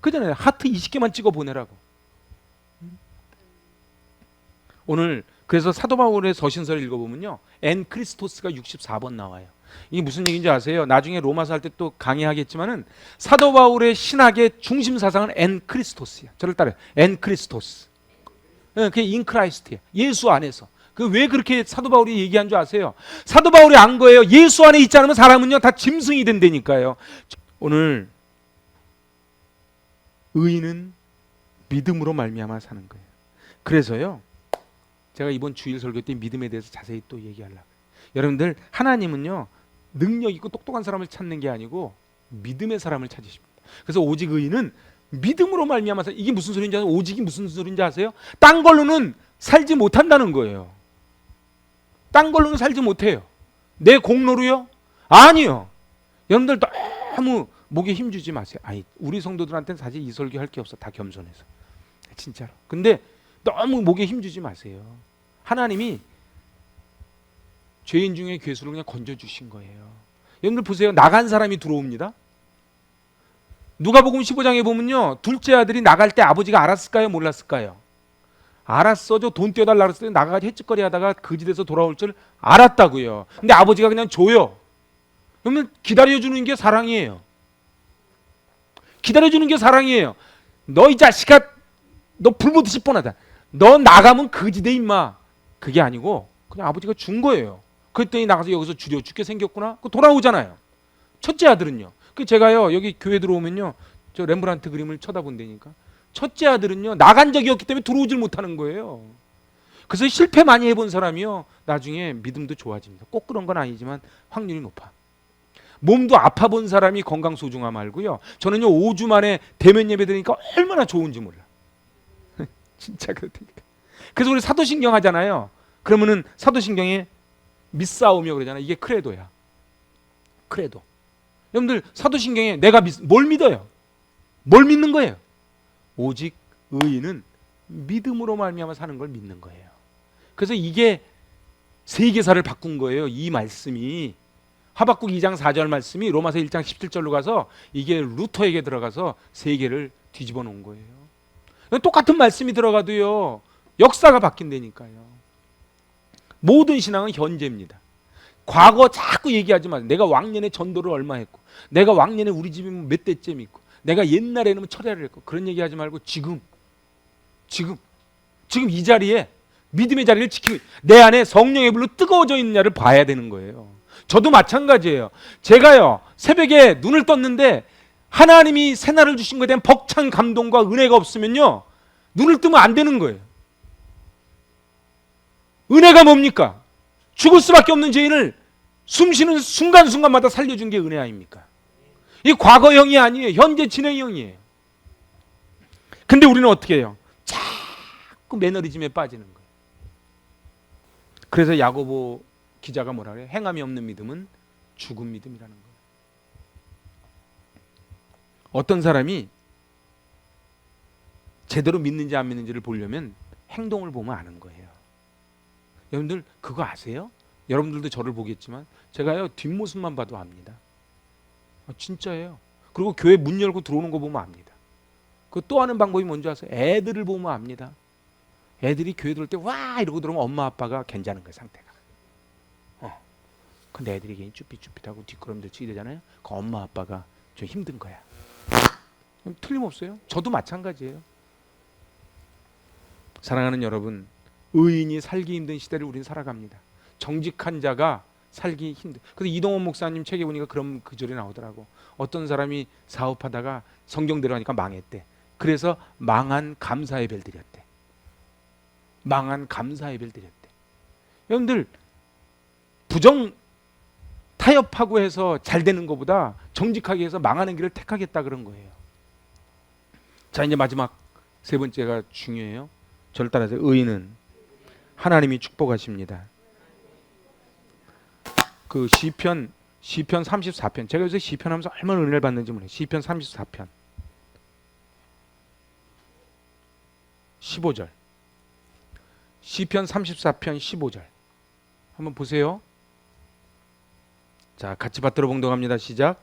그잖아요. 하트 20개만 찍어 보내라고. 오늘 그래서 사도 바울의 서신서를 읽어보면요, 엔 크리스토스가 64번 나와요. 이게 무슨 얘기인지 아세요? 나중에 로마서 할 때 또 강의하겠지만은 사도 바울의 신학의 중심 사상은 엔 크리스토스야. 저를 따라요. 엔 크리스토스. 그게 인 크라이스트야. 예수 안에서. 그 왜 그렇게 사도 바울이 얘기한 줄 아세요? 사도 바울이 안 거예요. 예수 안에 있지 않으면 사람은요 다 짐승이 된다니까요. 오늘 의인은 믿음으로 말미암아 사는 거예요. 그래서요, 제가 이번 주일 설교 때 믿음에 대해서 자세히 또 얘기하려고요. 여러분들, 하나님은요 능력 있고 똑똑한 사람을 찾는 게 아니고 믿음의 사람을 찾으십니다. 그래서 오직 의인은 믿음으로 말미암아 사. 이게 무슨 소리인지 아세요? 오직이 무슨 소리인지 아세요? 딴 걸로는 살지 못한다는 거예요. 딴 걸로는 살지 못해요. 내 공로로요? 아니요. 여러분들 너무 목에 힘주지 마세요. 아니, 우리 성도들한테는 사실 이 설교 할 게 없어. 다 겸손해서. 진짜로. 근데 너무 목에 힘주지 마세요. 하나님이 죄인 중에 괴수를 그냥 건져주신 거예요. 여러분들 보세요. 나간 사람이 들어옵니다. 누가복음 15장에 보면요, 둘째 아들이 나갈 때 아버지가 알았을까요? 몰랐을까요? 알았어. 저 돈 떼어달라 그랬을 때 나가서 헷짓거리 하다가 거지돼서 돌아올 줄 알았다고요. 근데 아버지가 그냥 줘요. 그러면 기다려주는 게 사랑이에요. 기다려주는 게 사랑이에요. 너 이 자식아, 너 불보듯이 뻔하다. 너 나가면 거지돼 임마. 그게 아니고 그냥 아버지가 준 거예요. 그랬더니 나가서 여기서 줄여 죽게 생겼구나. 그 돌아오잖아요. 첫째 아들은요. 그 제가요 여기 교회 들어오면요 저 렘브란트 그림을 쳐다본다니까. 첫째 아들은요 나간 적이 없기 때문에 들어오질 못하는 거예요. 그래서 실패 많이 해본 사람이요 나중에 믿음도 좋아집니다. 꼭 그런 건 아니지만 확률이 높아. 몸도 아파 본 사람이 건강 소중함 알고요. 저는요 5주 만에 대면 예배 드리니까 얼마나 좋은지 몰라. 진짜 그렇다니까. 그래서 우리 사도신경 하잖아요. 그러면은 사도신경에 믿사오며 그러잖아요. 이게 크레도야. 크레도. 여러분들 사도신경에 내가 뭘 믿어요? 뭘 믿는 거예요? 오직 의인은 믿음으로 말미암아 사는 걸 믿는 거예요. 그래서 이게 세계사를 바꾼 거예요. 이 말씀이 하박국 2장 4절 말씀이 로마서 1장 17절로 가서 이게 루터에게 들어가서 세계를 뒤집어 놓은 거예요. 똑같은 말씀이 들어가도요 역사가 바뀐다니까요. 모든 신앙은 현재입니다. 과거 자꾸 얘기하지 마세요. 내가 왕년에 전도를 얼마 했고, 내가 왕년에 우리 집이 몇 대째 있고, 내가 옛날에는 철야를 했고, 그런 얘기하지 말고 지금 이 자리에 믿음의 자리를 지키고 내 안에 성령의 불로 뜨거워져 있느냐를 봐야 되는 거예요. 저도 마찬가지예요. 제가요 새벽에 눈을 떴는데 하나님이 새날을 주신 것에 대한 벅찬 감동과 은혜가 없으면요 눈을 뜨면 안 되는 거예요. 은혜가 뭡니까? 죽을 수밖에 없는 죄인을 숨쉬는 순간순간마다 살려준 게 은혜 아닙니까? 이 과거형이 아니에요. 현재 진행형이에요. 근데 우리는 어떻게 해요? 자꾸 매너리즘에 빠지는 거예요. 그래서 야고보 기자가 뭐라 그래요? 행함이 없는 믿음은 죽은 믿음이라는 거예요. 어떤 사람이 제대로 믿는지 안 믿는지를 보려면 행동을 보면 아는 거예요. 여러분들 그거 아세요? 여러분들도 저를 보겠지만 제가요 뒷모습만 봐도 압니다. 진짜예요. 그리고 교회 문 열고 들어오는 거 보면 압니다. 그 또 하는 방법이 뭔지 아세요? 애들을 보면 압니다. 애들이 교회 들어올 때 와 이러고 들어오면 엄마 아빠가 괜찮은 거예요, 상태가. 근데 애들이 괜히 쭈삣쭈삣하고 뒷걸음질 치게 되잖아요. 그 엄마 아빠가 좀 힘든 거야. 틀림없어요. 저도 마찬가지예요. 사랑하는 여러분, 의인이 살기 힘든 시대를 우리는 살아갑니다. 정직한 자가 살기 힘든. 그래서 이동원 목사님 책에 보니까 그런 구절이 나오더라고. 어떤 사람이 사업하다가 성경대로 하니까 망했대. 그래서 망한 감사 예배를 드렸대. 망한 감사 예배를 드렸대. 여러분들 부정 타협하고 해서 잘 되는 것보다 정직하게 해서 망하는 길을 택하겠다 그런 거예요. 자, 이제 마지막 세 번째가 중요해요. 저를 따라서 의인은 하나님이 축복하십니다. 그 시편 34편, 제가 요새 시편 하면서 얼마나 은혜를 받는지 몰라요. 시편 34편 15절, 시편 34편 15절 한번 보세요. 자, 같이 받들어 봉독합니다. 시작.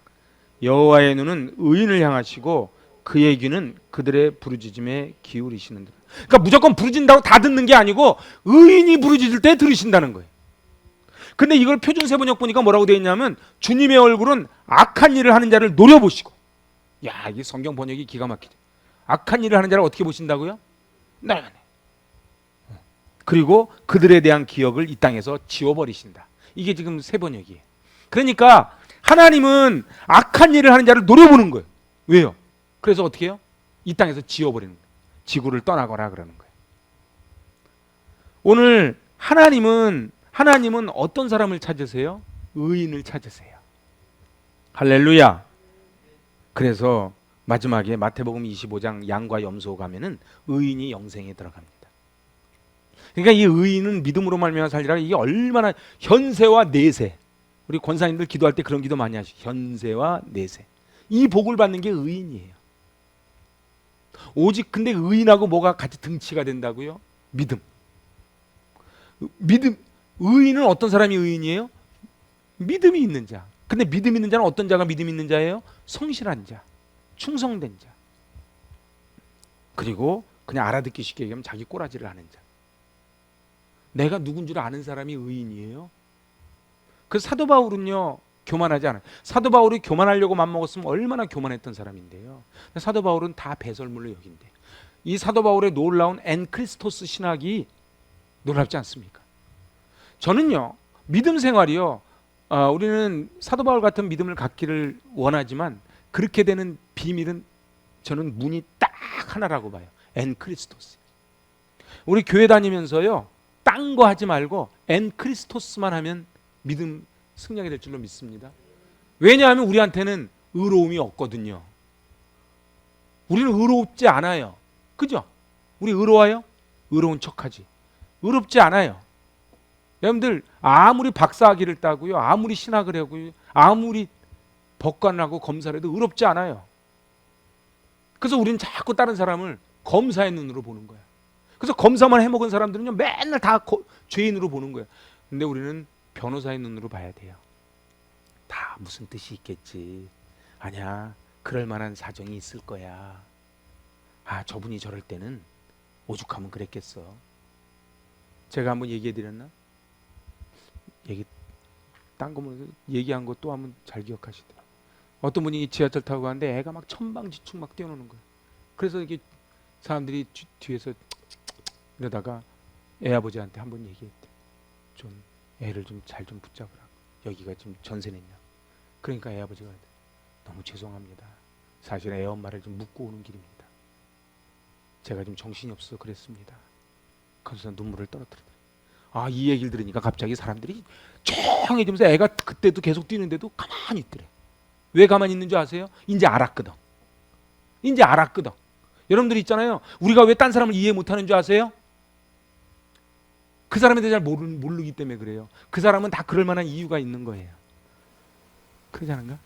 여호와의 눈은 의인을 향하시고 그의 귀는 그들의 부르짖음에 기울이시는다. 그러니까 무조건 부르짖는다고 다 듣는 게 아니고 의인이 부르짖을 때 들으신다는 거예요. 근데 이걸 표준세 번역 보니까 뭐라고 되어 있냐면 주님의 얼굴은 악한 일을 하는 자를 노려보시고. 야, 이게 성경 번역이 기가 막히죠. 악한 일을 하는 자를 어떻게 보신다고요? 네. 그리고 그들에 대한 기억을 이 땅에서 지워버리신다. 이게 지금 세 번역이에요. 그러니까 하나님은 악한 일을 하는 자를 노려보는 거예요. 왜요? 그래서 어떻게 해요? 이 땅에서 지워버리는 거예요. 지구를 떠나거나 그러는 거예요. 오늘 하나님은 어떤 사람을 찾으세요? 의인을 찾으세요. 할렐루야. 그래서 마지막에 마태복음 25장 양과 염소 가면은 의인이 영생에 들어갑니다. 그러니까 이 의인은 믿음으로 말미암아 살리라. 이게 얼마나 현세와 내세. 우리 권사님들 기도할 때 그런 기도 많이 하시죠. 현세와 내세. 이 복을 받는 게 의인이에요. 오직 근데 의인하고 뭐가 같이 등치가 된다고요? 믿음. 의인은 어떤 사람이 의인이에요? 믿음이 있는 자. 근데 믿음 있는 자는 어떤 자가 믿음 있는 자예요? 성실한 자, 충성된 자. 그리고 그냥 알아듣기 쉽게 얘기하면 자기 꼬라지를 하는 자. 내가 누군 줄 아는 사람이 의인이에요. 그 사도 바울은요 교만하지 않아요. 사도 바울이 교만하려고 맘먹었으면 얼마나 교만했던 사람인데요. 사도 바울은 다 배설물로 여긴대. 이 사도 바울의 놀라운 엔크리스토스 신학이 놀랍지 않습니까? 저는요 믿음 생활이요 우리는 사도 바울 같은 믿음을 갖기를 원하지만 그렇게 되는 비밀은 저는 문이 딱 하나라고 봐요. 엔크리스토스. 우리 교회 다니면서요 딴 거 하지 말고 엔크리스토스만 하면 믿음 승리하게 될 줄로 믿습니다. 왜냐하면 우리한테는 의로움이 없거든요. 우리는 의롭지 않아요. 그죠? 우리 의로워요? 의로운 척하지. 의롭지 않아요. 여러분들 아무리 박사학위를 따고요, 아무리 신학을 하고요, 아무리 법관하고 검사를 해도 의롭지 않아요. 그래서 우리는 자꾸 다른 사람을 검사의 눈으로 보는 거야. 그래서 검사만 해먹은 사람들은요 맨날 다 죄인으로 보는 거예요. 근데 우리는 변호사의 눈으로 봐야 돼요. 다 무슨 뜻이 있겠지. 아니야, 그럴 만한 사정이 있을 거야. 아, 저분이 저럴 때는 오죽하면 그랬겠어. 제가 한번 얘기해 드렸나? 딴 거 얘기한 거 또 한번 잘 기억하시더라. 어떤 분이 지하철 타고 가는데 애가 막 천방지축 막 뛰어노는 거예요. 그래서 이게 사람들이 뒤에서 이러다가 애 아버지한테 한번 얘기했대. 좀 애를 좀 잘 좀 붙잡으라고. 여기가 좀 전세 냈냐. 그러니까 애 아버지가 너무 죄송합니다. 사실 애 엄마를 좀 묻고 오는 길입니다. 제가 좀 정신이 없어서 그랬습니다. 그래서 눈물을 떨어뜨리더라. 아, 이 얘기를 들으니까 갑자기 사람들이 조용해지면서 애가 그때도 계속 뛰는데도 가만히 있더래. 왜 가만히 있는 줄 아세요? 이제 알았거든. 여러분들 있잖아요. 우리가 왜 딴 사람을 이해 못하는 줄 아세요? 그 사람에 대해 잘 모르기 때문에 그래요. 그 사람은 다 그럴 만한 이유가 있는 거예요. 그러지 않은가?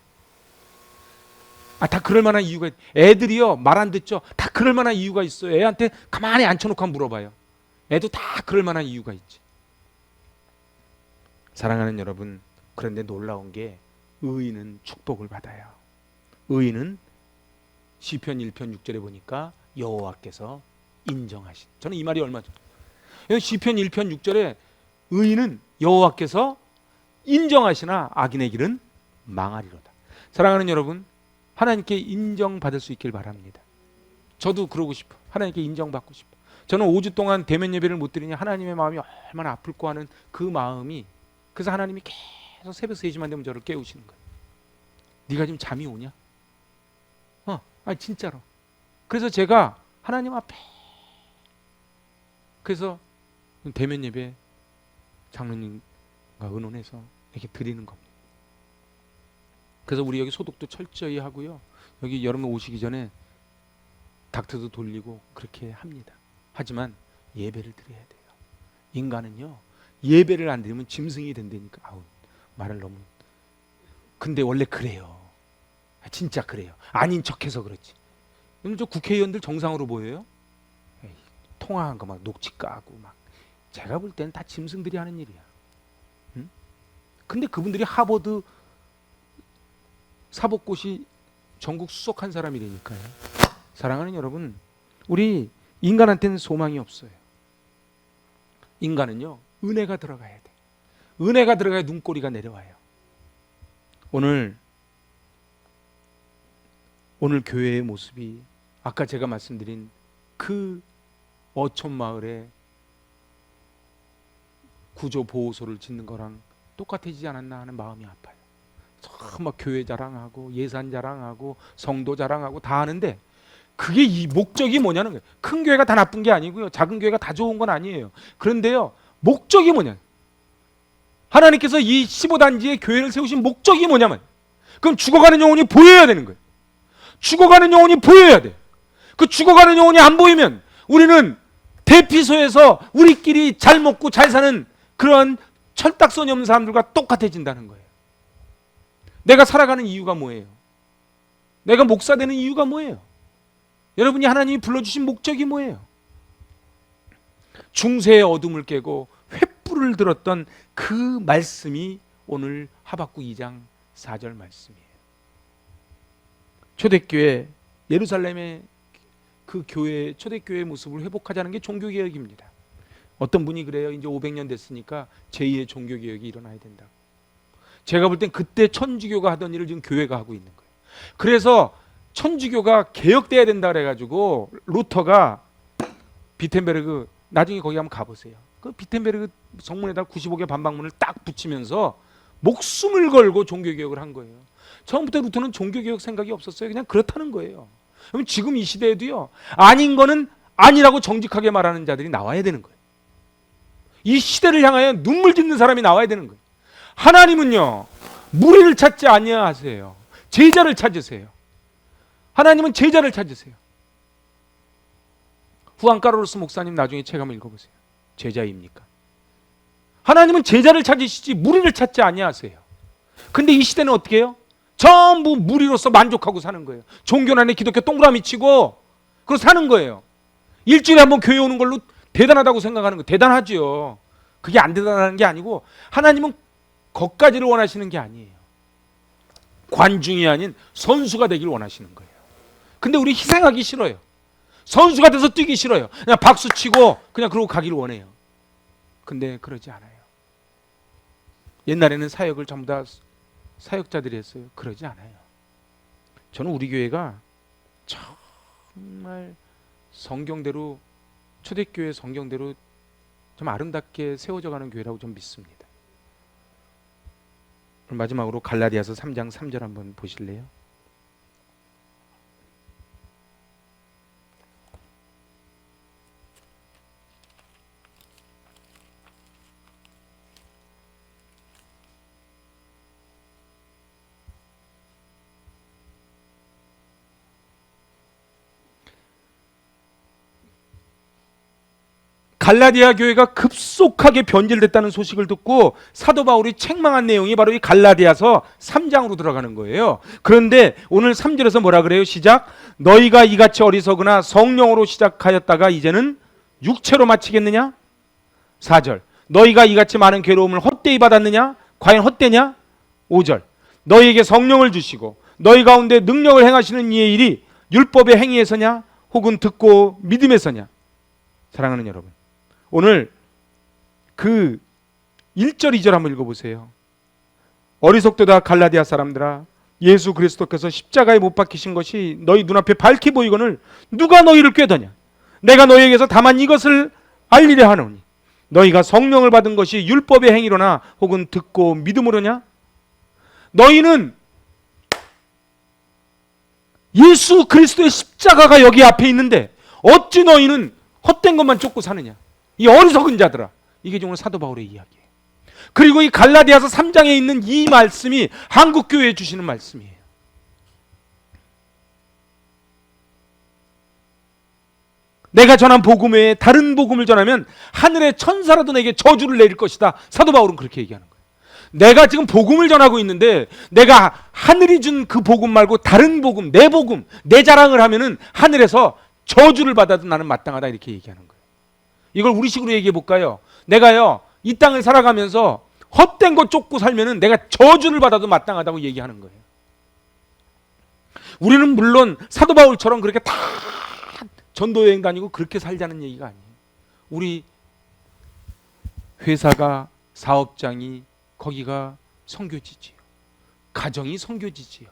다 그럴 만한 이유가 애들이요 말 안 듣죠. 다 그럴 만한 이유가 있어요. 애한테 가만히 앉혀놓고 한번 물어봐요. 애도 다 그럴 만한 이유가 있지. 사랑하는 여러분, 그런데 놀라운 게 의인은 축복을 받아요. 의인은 시편 1편 6절에 보니까 여호와께서 인정하신. 저는 이 말이 얼마 전 시편 1편 6절에 의인은 여호와께서 인정하시나 악인의 길은 망하리로다. 사랑하는 여러분, 하나님께 인정받을 수 있길 바랍니다. 저도 그러고 싶어. 하나님께 인정받고 싶어. 저는 5주 동안 대면 예배를 못 드리니 하나님의 마음이 얼마나 아플까 하는 그 마음이, 그래서 하나님이 계속 새벽 3시만 되면 저를 깨우시는 거예요. 네가 지금 잠이 오냐? 아니 진짜로. 그래서 제가 하나님 앞에, 그래서 대면 예배 장로님과 의논해서 이렇게 드리는 겁니다. 그래서 우리 여기 소독도 철저히 하고요. 여기 여러분 오시기 전에 닥터도 돌리고 그렇게 합니다. 하지만 예배를 드려야 돼요. 인간은요, 예배를 안 드리면 짐승이 된다니까. 아우, 말을 너무. 근데 원래 그래요. 진짜 그래요. 아닌 척해서 그렇지. 오늘 저 국회의원들 정상으로 보여요? 에이, 통화한 거 막 녹취 까고 막. 제가 볼 때는 다 짐승들이 하는 일이야. 응? 근데 그분들이 하버드 사법고시 전국 수석한 사람이라니까요. 사랑하는 여러분, 우리 인간한테는 소망이 없어요. 인간은요, 은혜가 들어가야 돼. 은혜가 들어가야 눈꼬리가 내려와요. 오늘 교회의 모습이 아까 제가 말씀드린 그 어촌 마을에 구조 보호소를 짓는 거랑 똑같아지지 않았나 하는 마음이 아파요. 막 교회 자랑하고 예산 자랑하고 성도 자랑하고 다 하는데 그게 이 목적이 뭐냐는 거예요. 큰 교회가 다 나쁜 게 아니고요. 작은 교회가 다 좋은 건 아니에요. 그런데요, 목적이 뭐냐? 하나님께서 이 15단지의 교회를 세우신 목적이 뭐냐면, 그럼 죽어가는 영혼이 보여야 되는 거예요. 죽어가는 영혼이 보여야 돼. 그 죽어가는 영혼이 안 보이면 우리는 대피소에서 우리끼리 잘 먹고 잘 사는 그런 철딱선이 없는 사람들과 똑같아진다는 거예요. 내가 살아가는 이유가 뭐예요? 내가 목사 되는 이유가 뭐예요? 여러분이 하나님이 불러주신 목적이 뭐예요? 중세의 어둠을 깨고 횃불을 들었던 그 말씀이 오늘 하박국 2장 4절 말씀이에요. 초대교회, 예루살렘의 그 교회, 초대교회의 모습을 회복하자는 게 종교개혁입니다. 어떤 분이 그래요. 이제 500년 됐으니까 제2의 종교개혁이 일어나야 된다고. 제가 볼 땐 그때 천주교가 하던 일을 지금 교회가 하고 있는 거예요. 그래서 천주교가 개혁돼야 된다 그래가지고 루터가 비텐베르그, 나중에 거기 한번 가보세요. 그 비텐베르그 성문에다 95개 반박문을 딱 붙이면서 목숨을 걸고 종교개혁을 한 거예요. 처음부터 루터는 종교개혁 생각이 없었어요. 그냥 그렇다는 거예요. 그럼 지금 이 시대에도요, 아닌 거는 아니라고 정직하게 말하는 자들이 나와야 되는 거예요. 이 시대를 향하여 눈물 짓는 사람이 나와야 되는 거예요. 하나님은요, 무리를 찾지 아니하세요. 제자를 찾으세요. 하나님은 제자를 찾으세요. 후안 카를로스 목사님 나중에 책 한번 읽어보세요. 제자입니까? 하나님은 제자를 찾으시지 무리를 찾지 아니하세요. 근데 이 시대는 어떻게 해요? 전부 무리로서 만족하고 사는 거예요. 종교 안에 기독교 동그라미 치고 그러고 사는 거예요. 일주일에 한번 교회 오는 걸로 대단하다고 생각하는 거. 대단하죠. 그게 안 대단한 게 아니고 하나님은 거기까지를 원하시는 게 아니에요. 관중이 아닌 선수가 되길 원하시는 거예요. 근데 우리 희생하기 싫어요. 선수가 돼서 뛰기 싫어요. 그냥 박수 치고 그냥 그러고 가기를 원해요. 근데 그러지 않아요. 옛날에는 사역을 전부 다 사역자들이 했어요. 그러지 않아요. 저는 우리 교회가 정말 성경대로, 초대교회 성경대로 좀 아름답게 세워져 가는 교회라고 좀 믿습니다. 그럼 마지막으로 갈라디아서 3장 3절 한번 보실래요? 갈라디아 교회가 급속하게 변질됐다는 소식을 듣고 사도 바울이 책망한 내용이 바로 이 갈라디아서 3장으로 들어가는 거예요. 그런데 오늘 3절에서 뭐라 그래요? 시작. 너희가 이같이 어리석으나 성령으로 시작하였다가 이제는 육체로 마치겠느냐? 4절. 너희가 이같이 많은 괴로움을 헛되이 헛되이 받았느냐? 과연 헛되냐? 5절. 너희에게 성령을 주시고 너희 가운데 능력을 행하시는 이의 일이 율법의 행위에서냐? 혹은 듣고 믿음에서냐? 사랑하는 여러분, 오늘 그 1절 2절 한번 읽어보세요. 어리석도다 갈라디아 사람들아, 예수 그리스도께서 십자가에 못 박히신 것이 너희 눈앞에 밝히 보이거늘 누가 너희를 꾀더냐? 내가 너희에게서 다만 이것을 알리려 하노니 너희가 성령을 받은 것이 율법의 행위로나 혹은 듣고 믿음으로냐? 너희는 예수 그리스도의 십자가가 여기 앞에 있는데 어찌 너희는 헛된 것만 쫓고 사느냐? 이 어리석은 자들아. 이게 오늘 사도 바울의 이야기예요. 그리고 이 갈라디아서 3장에 있는 이 말씀이 한국교회에 주시는 말씀이에요. 내가 전한 복음 외에 다른 복음을 전하면 하늘의 천사라도 내게 저주를 내릴 것이다. 사도 바울은 그렇게 얘기하는 거예요. 내가 지금 복음을 전하고 있는데 내가 하늘이 준 그 복음 말고 다른 복음, 내 자랑을 하면은 하늘에서 저주를 받아도 나는 마땅하다, 이렇게 얘기하는 거예요. 이걸 우리식으로 얘기해 볼까요? 내가요, 이 땅을 살아가면서 헛된 것 쫓고 살면은 내가 저주를 받아도 마땅하다고 얘기하는 거예요. 우리는 물론 사도 바울처럼 그렇게 다 전도 여행 다니고 그렇게 살자는 얘기가 아니에요. 우리 회사가, 사업장이, 거기가 선교지지요. 가정이 선교지지요.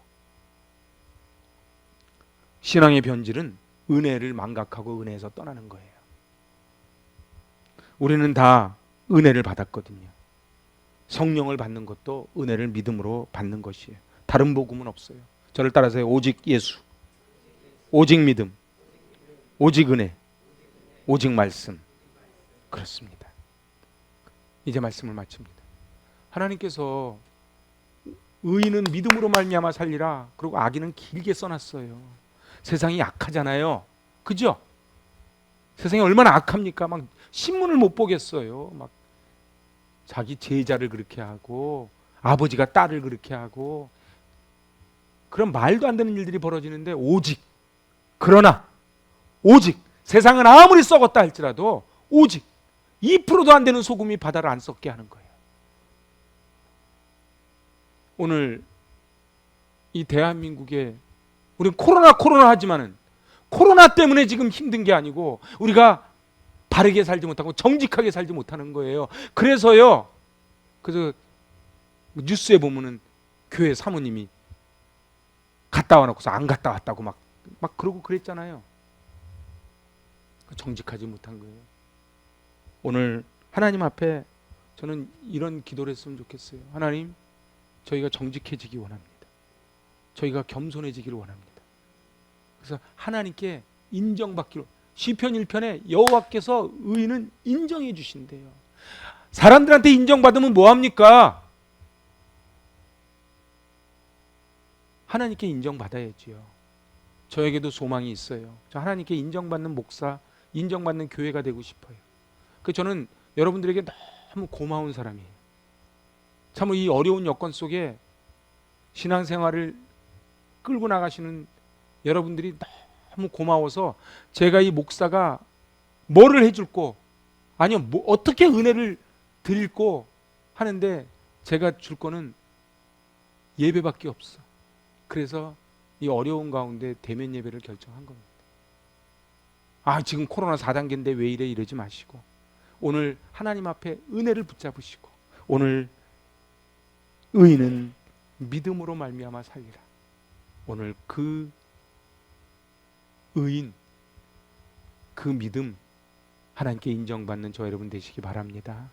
신앙의 변질은 은혜를 망각하고 은혜에서 떠나는 거예요. 우리는 다 은혜를 받았거든요. 성령을 받는 것도 은혜를 믿음으로 받는 것이에요. 다른 복음은 없어요. 저를 따라서요. 오직 예수, 오직 믿음, 오직 은혜, 오직 말씀. 그렇습니다. 이제 말씀을 마칩니다. 하나님께서 의인은 믿음으로 말미암아 살리라. 그리고 악인은 길게 써놨어요. 세상이 악하잖아요. 그죠? 세상이 얼마나 악합니까? 막 신문을 못 보겠어요. 막 자기 제자를 그렇게 하고 아버지가 딸을 그렇게 하고 그런 말도 안 되는 일들이 벌어지는데 그러나 오직 세상은 아무리 썩었다 할지라도 오직 2%도 안 되는 소금이 바다를 안 썩게 하는 거예요. 오늘 이 대한민국에 우리는 코로나 하지만은 코로나 때문에 지금 힘든 게 아니고 우리가 바르게 살지 못하고 정직하게 살지 못하는 거예요. 그래서 뉴스에 보면은 교회 사모님이 갔다 와놓고서 안 갔다 왔다고 막 그러고 그랬잖아요. 정직하지 못한 거예요. 오늘 하나님 앞에 저는 이런 기도를 했으면 좋겠어요. 하나님, 저희가 정직해지기 원합니다. 저희가 겸손해지기를 원합니다. 그래서 하나님께 인정받기로, 시편 1편에 여호와께서 의인은 인정해 주신대요. 사람들한테 인정받으면 뭐합니까? 하나님께 인정받아야지요. 저에게도 소망이 있어요. 저 하나님께 인정받는 목사, 인정받는 교회가 되고 싶어요. 저는 여러분들에게 너무 고마운 사람이에요. 참 이 어려운 여건 속에 신앙생활을 끌고 나가시는 여러분들이 너무 고마워서 제가 이 목사가 뭐를 해줄고 아니요 어떻게 은혜를 드릴고 하는데 제가 줄 거는 예배밖에 없어. 그래서 이 어려운 가운데 대면 예배를 결정한 겁니다. 지금 코로나 4단계인데 왜 이래 이러지 마시고 오늘 하나님 앞에 은혜를 붙잡으시고 오늘 의인은 믿음으로 말미암아 살리라. 오늘 그 의인, 그 믿음 하나님께 인정받는 저 여러분 되시기 바랍니다.